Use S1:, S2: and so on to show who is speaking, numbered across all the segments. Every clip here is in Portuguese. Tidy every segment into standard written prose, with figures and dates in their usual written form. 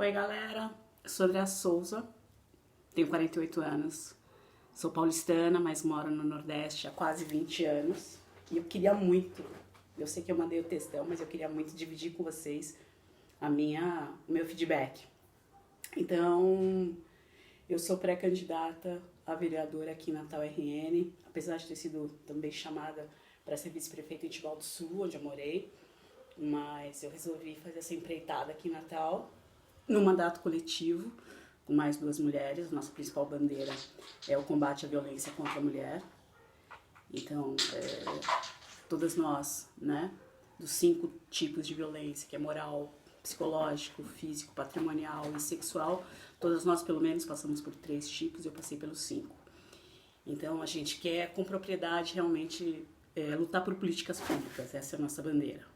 S1: Oi, galera. Sou Andrea Souza, tenho 48 anos, sou paulistana, mas moro no Nordeste há quase 20 anos. E eu queria muito, eu sei que eu mandei o textão, mas eu queria muito dividir com vocês o meu feedback. Então, eu sou pré-candidata a vereadora aqui em Natal RN, apesar de ter sido também chamada para ser vice-prefeita em Tibau do Sul, onde eu morei, mas eu resolvi fazer essa empreitada aqui em Natal, no mandato coletivo, com mais duas mulheres. Nossa principal bandeira é o combate à violência contra a mulher. Então, todas nós, né, dos 5 tipos de violência, que é moral, psicológico, físico, patrimonial e sexual, todas nós pelo menos passamos por 3 tipos, eu passei pelos 5. Então a gente quer com propriedade realmente lutar por políticas públicas, essa é a nossa bandeira.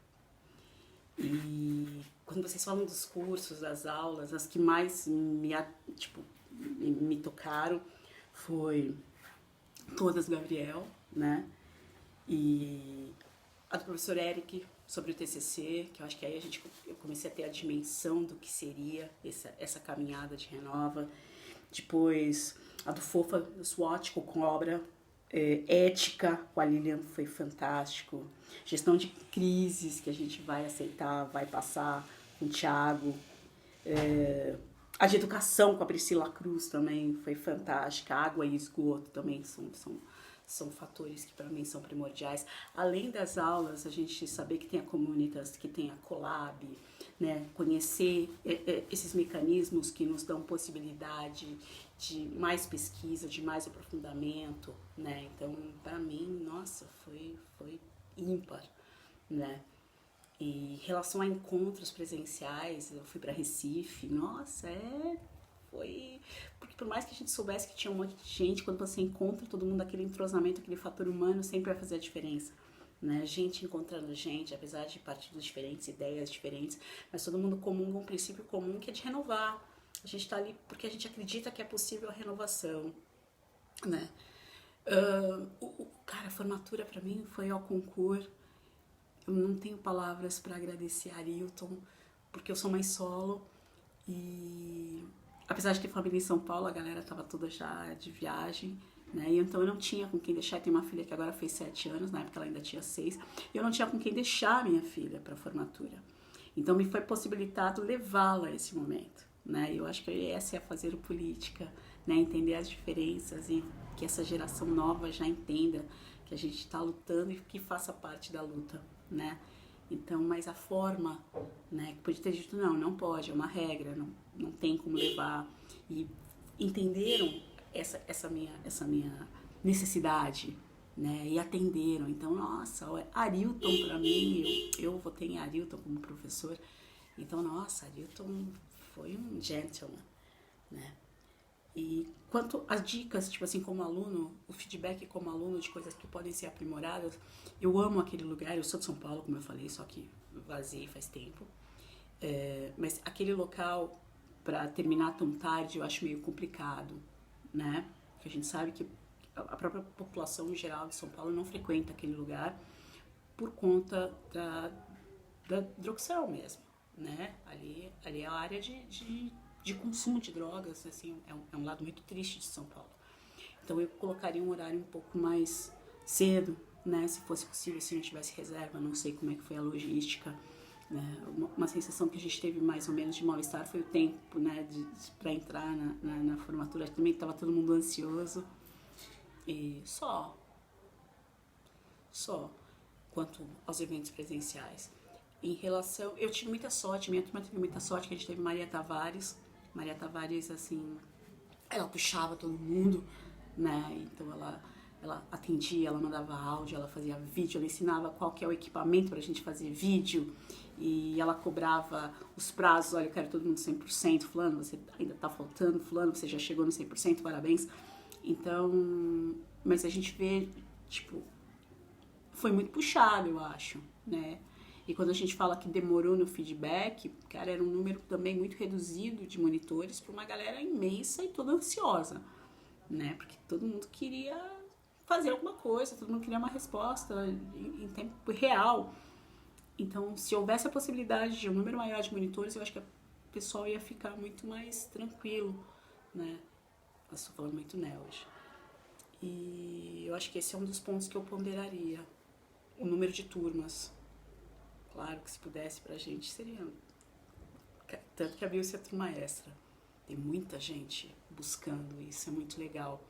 S1: E quando vocês falam dos cursos, das aulas, as que mais me tocaram foi todas Gabriel, né? E a do professor Eric sobre o TCC, que eu acho que aí eu comecei a ter a dimensão do que seria essa caminhada de Renova. Depois a do Fofa, do SWOT com cobra, ética com a Lilian foi fantástico. Gestão de crises que a gente vai aceitar, vai passar com o Thiago. A de educação com a Priscila Cruz também foi fantástica. Água e esgoto também são fatores que para mim são primordiais. Além das aulas, a gente saber que tem a Comunitas, que tem a Colab, né? Conhecer esses mecanismos que nos dão possibilidade de mais pesquisa, de mais aprofundamento, né? Então, para mim, nossa, foi ímpar, né? E em relação a encontros presenciais, eu fui para Recife, nossa, foi... Porque por mais que a gente soubesse que tinha um monte de gente, quando você encontra todo mundo, aquele entrosamento, aquele fator humano sempre vai fazer a diferença, né? Gente encontrando gente, apesar de partidos diferentes, ideias diferentes, mas todo mundo comunga um princípio comum que é de renovar. A gente tá ali porque a gente acredita que é possível a renovação, né? Cara, a formatura pra mim foi ao concurso. Eu não tenho palavras para agradecer a Arilton, porque eu sou mãe solo e apesar de ter família em São Paulo, a galera tava toda já de viagem, né? E então eu não tinha com quem deixar. Eu tenho uma filha que agora fez 7 anos, na época ela ainda tinha 6, e eu não tinha com quem deixar a minha filha para a formatura. Então me foi possibilitado levá-la a esse momento, né? E eu acho que essa é a fazer política, né? Entender as diferenças e que essa geração nova já entenda que a gente está lutando e que faça parte da luta, né? Então, mas a forma, né, que podia ter dito, não pode, é uma regra, não tem como levar. E entenderam essa minha necessidade, né, e atenderam. Então, nossa, Arilton para mim, eu votei em Arilton como professor. Então, nossa, Arilton foi um gentleman, né? E quanto às dicas, tipo assim, como aluno, o feedback como aluno de coisas que podem ser aprimoradas, eu amo aquele lugar, eu sou de São Paulo, como eu falei, só que vazei faz tempo. Mas aquele local, para terminar tão tarde, eu acho meio complicado, né? Porque a gente sabe que a própria população em geral de São Paulo não frequenta aquele lugar por conta da drogação mesmo, né? Ali é a área de consumo de drogas, assim, é um lado muito triste de São Paulo. Então eu colocaria um horário um pouco mais cedo, né, se fosse possível, se não tivesse reserva, não sei como é que foi a logística, né. Uma sensação que a gente teve mais ou menos de mal-estar foi o tempo, né, para entrar na formatura, também estava todo mundo ansioso, e só quanto aos eventos presenciais. Em relação, eu tive muita sorte, minha turma teve muita sorte, que a gente teve Maria Tavares, assim, ela puxava todo mundo, né? Então ela atendia, ela mandava áudio, ela fazia vídeo, ela ensinava qual que é o equipamento pra gente fazer vídeo e ela cobrava os prazos, olha, eu quero todo mundo 100%, fulano, você ainda tá faltando, fulano, você já chegou no 100%, parabéns. Então, mas a gente vê, tipo, foi muito puxado, eu acho, né? E quando a gente fala que demorou no feedback, cara, era um número também muito reduzido de monitores para uma galera imensa e toda ansiosa, né? Porque todo mundo queria fazer alguma coisa, todo mundo queria uma resposta em tempo real. Então, se houvesse a possibilidade de um número maior de monitores, eu acho que pessoal ia ficar muito mais tranquilo, né? Eu estou falando muito né hoje. E eu acho que esse é um dos pontos que eu ponderaria. O número de turmas. Claro que se pudesse pra gente seria... Tanto que abriu-se a turma extra. Tem muita gente buscando isso, é muito legal.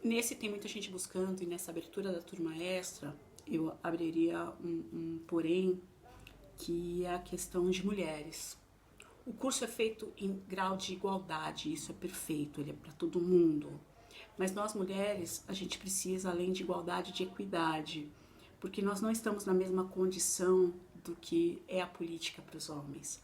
S1: Nesse tem muita gente buscando e nessa abertura da turma extra, eu abriria um porém, que é a questão de mulheres. O curso é feito em grau de igualdade, isso é perfeito, ele é para todo mundo. Mas nós mulheres, a gente precisa, além de igualdade, de equidade, porque nós não estamos na mesma condição do que é a política para os homens.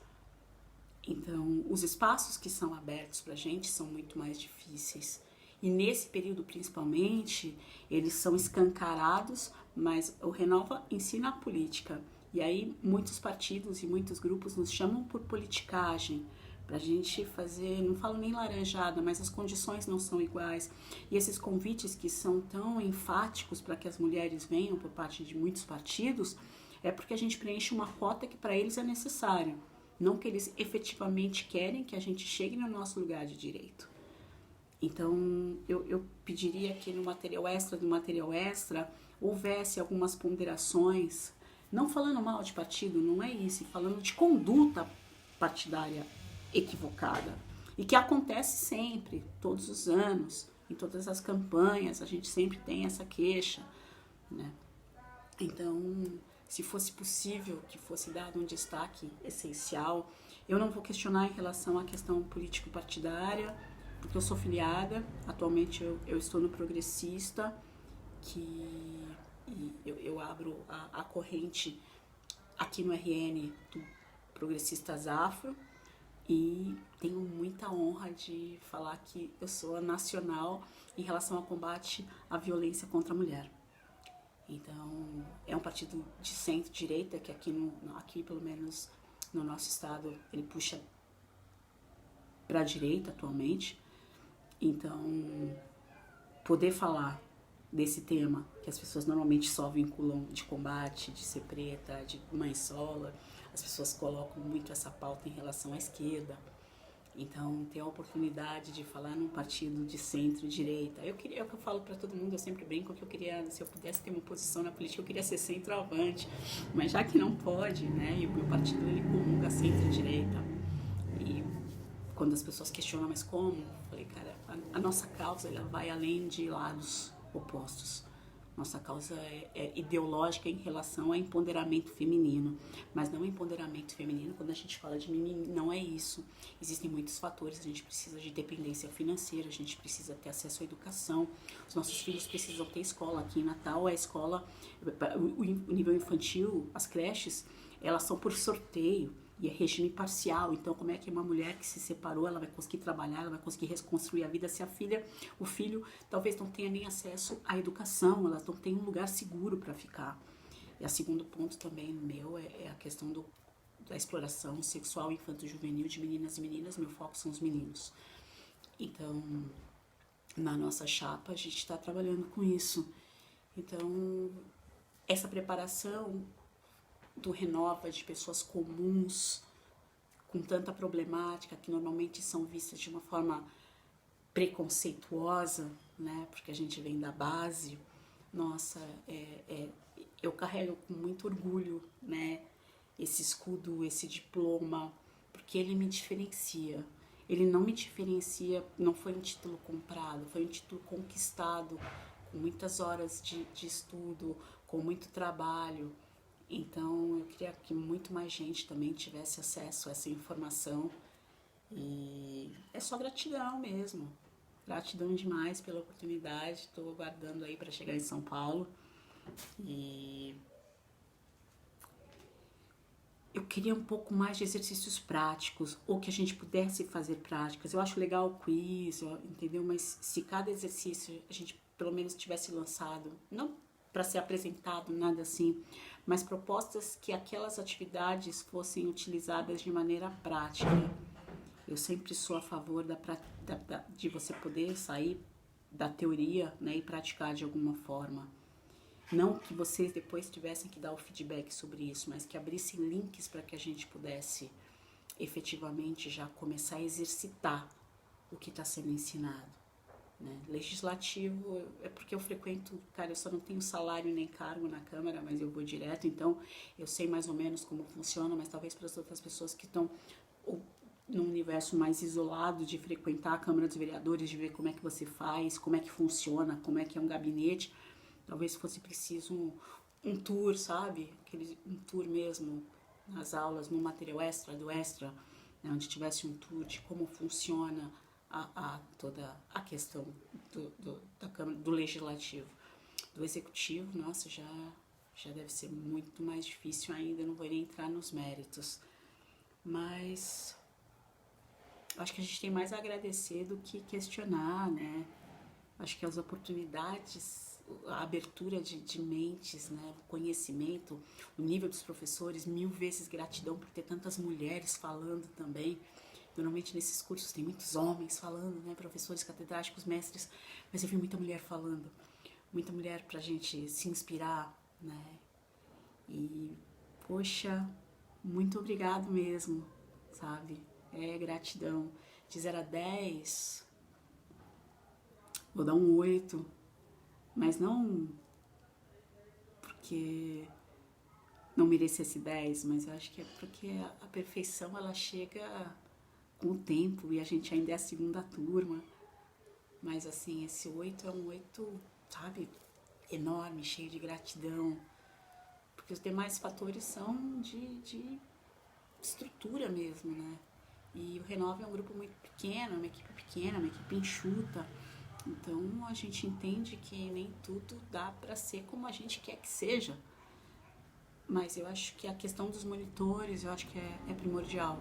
S1: Então, os espaços que são abertos para a gente são muito mais difíceis. E nesse período, principalmente, eles são escancarados, mas o Renova ensina a política. E aí, muitos partidos e muitos grupos nos chamam por politicagem, para a gente fazer, não falo nem laranjada, mas as condições não são iguais. E esses convites que são tão enfáticos para que as mulheres venham por parte de muitos partidos, é porque a gente preenche uma cota que para eles é necessária. Não que eles efetivamente querem que a gente chegue no nosso lugar de direito. Então, eu pediria que no material extra, houvesse algumas ponderações, não falando mal de partido, não é isso, falando de conduta partidária equivocada. E que acontece sempre, todos os anos, em todas as campanhas, a gente sempre tem essa queixa, né? Então, se fosse possível que fosse dado um destaque essencial, eu não vou questionar em relação à questão político-partidária, porque eu sou filiada, atualmente eu estou no Progressista, eu abro a corrente aqui no RN do Progressistas Afro, e tenho muita honra de falar que eu sou a nacional em relação ao combate à violência contra a mulher. Então, é um partido de centro-direita, que aqui, pelo menos no nosso estado, ele puxa para a direita atualmente. Então, poder falar desse tema, que as pessoas normalmente só vinculam de combate, de ser preta, de mãe sola, as pessoas colocam muito essa pauta em relação à esquerda. Então, ter a oportunidade de falar num partido de centro-direita. É o que eu falo para todo mundo, eu sempre brinco que eu queria, se eu pudesse ter uma posição na política, eu queria ser centroavante. Mas já que não pode, né, e o meu partido ele comunga centro-direita. E quando as pessoas questionam, mas como? Eu falei, cara, a nossa causa ela vai além de lados opostos. Nossa causa é ideológica em relação ao empoderamento feminino, mas não empoderamento feminino, quando a gente fala de mimimi, não é isso. Existem muitos fatores, a gente precisa de dependência financeira, a gente precisa ter acesso à educação, os nossos filhos precisam ter escola. Aqui em Natal, a escola, o nível infantil, as creches, elas são por sorteio, e é regime parcial. Então, como é que uma mulher que se separou, ela vai conseguir trabalhar, ela vai conseguir reconstruir a vida se o filho, talvez não tenha nem acesso à educação, elas não têm um lugar seguro para ficar. E o segundo ponto também meu é a questão da exploração sexual infanto-juvenil de meninas e meninas. Meu foco são os meninos. Então, na nossa chapa, a gente está trabalhando com isso. Então, essa preparação do Renova, de pessoas comuns, com tanta problemática, que normalmente são vistas de uma forma preconceituosa, né, porque a gente vem da base. Nossa, eu carrego com muito orgulho, né, esse escudo, esse diploma, porque ele me diferencia. Ele não me diferencia, não foi um título comprado, foi um título conquistado, com muitas horas de estudo, com muito trabalho. Então, eu queria que muito mais gente também tivesse acesso a essa informação. E é só gratidão mesmo. Gratidão demais pela oportunidade. Estou aguardando aí para chegar em São Paulo. E eu queria um pouco mais de exercícios práticos, ou que a gente pudesse fazer práticas. Eu acho legal o quiz, entendeu? Mas se cada exercício a gente pelo menos tivesse lançado, não para ser apresentado, nada assim, mas propostas que aquelas atividades fossem utilizadas de maneira prática. Eu sempre sou a favor de você poder sair da teoria, né, e praticar de alguma forma. Não que vocês depois tivessem que dar o feedback sobre isso, mas que abrissem links para que a gente pudesse efetivamente já começar a exercitar o que está sendo ensinado, né? Legislativo é porque eu frequento, cara, eu só não tenho salário nem cargo na Câmara, mas eu vou direto, então eu sei mais ou menos como funciona, mas talvez para as outras pessoas que estão num universo mais isolado de frequentar a Câmara dos Vereadores, de ver como é que você faz, como é que funciona, como é que é um gabinete, talvez fosse preciso um tour, sabe? Um tour mesmo nas aulas, no material extra do extra, né? Onde tivesse um tour de como funciona toda a questão da Câmara, do Legislativo. Do Executivo, nossa, já deve ser muito mais difícil ainda, não vou nem entrar nos méritos. Mas acho que a gente tem mais a agradecer do que questionar, né? Acho que as oportunidades, a abertura de mentes, né? O conhecimento, o nível dos professores, 1000 vezes gratidão por ter tantas mulheres falando também. Normalmente nesses cursos tem muitos homens falando, né? Professores, catedráticos, mestres, mas eu vi muita mulher falando. Muita mulher pra gente se inspirar, né? E, poxa, muito obrigado mesmo, sabe? Gratidão. De 0 a 10, vou dar um 8, mas não porque não merecesse 10, mas eu acho que é porque a perfeição ela chega com o tempo e a gente ainda é a segunda turma. Mas assim, esse 8 é um 8, sabe, enorme, cheio de gratidão. Porque os demais fatores são de estrutura mesmo, né? E o Renove é um grupo muito pequeno, uma equipe enxuta. Então a gente entende que nem tudo dá para ser como a gente quer que seja. Mas eu acho que a questão dos monitores, eu acho que é primordial.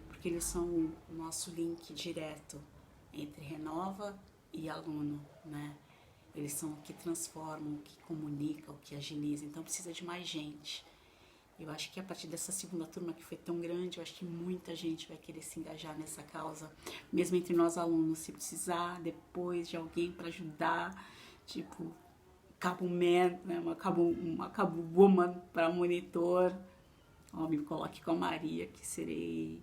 S1: Porque eles são o nosso link direto entre Renova e aluno, né? Eles são o que transformam, o que comunica, o que agiliza. Então precisa de mais gente. Eu acho que a partir dessa segunda turma que foi tão grande, eu acho que muita gente vai querer se engajar nessa causa, mesmo entre nós alunos. Se precisar depois de alguém para ajudar, tipo cabo man, né? uma cabo woman para monitor, ó, me coloque com a Maria, que serei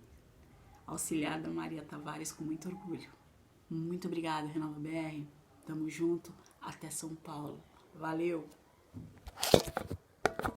S1: auxiliar da Maria Tavares com muito orgulho. Muito obrigada, Renova BR. Tamo junto. Até São Paulo. Valeu!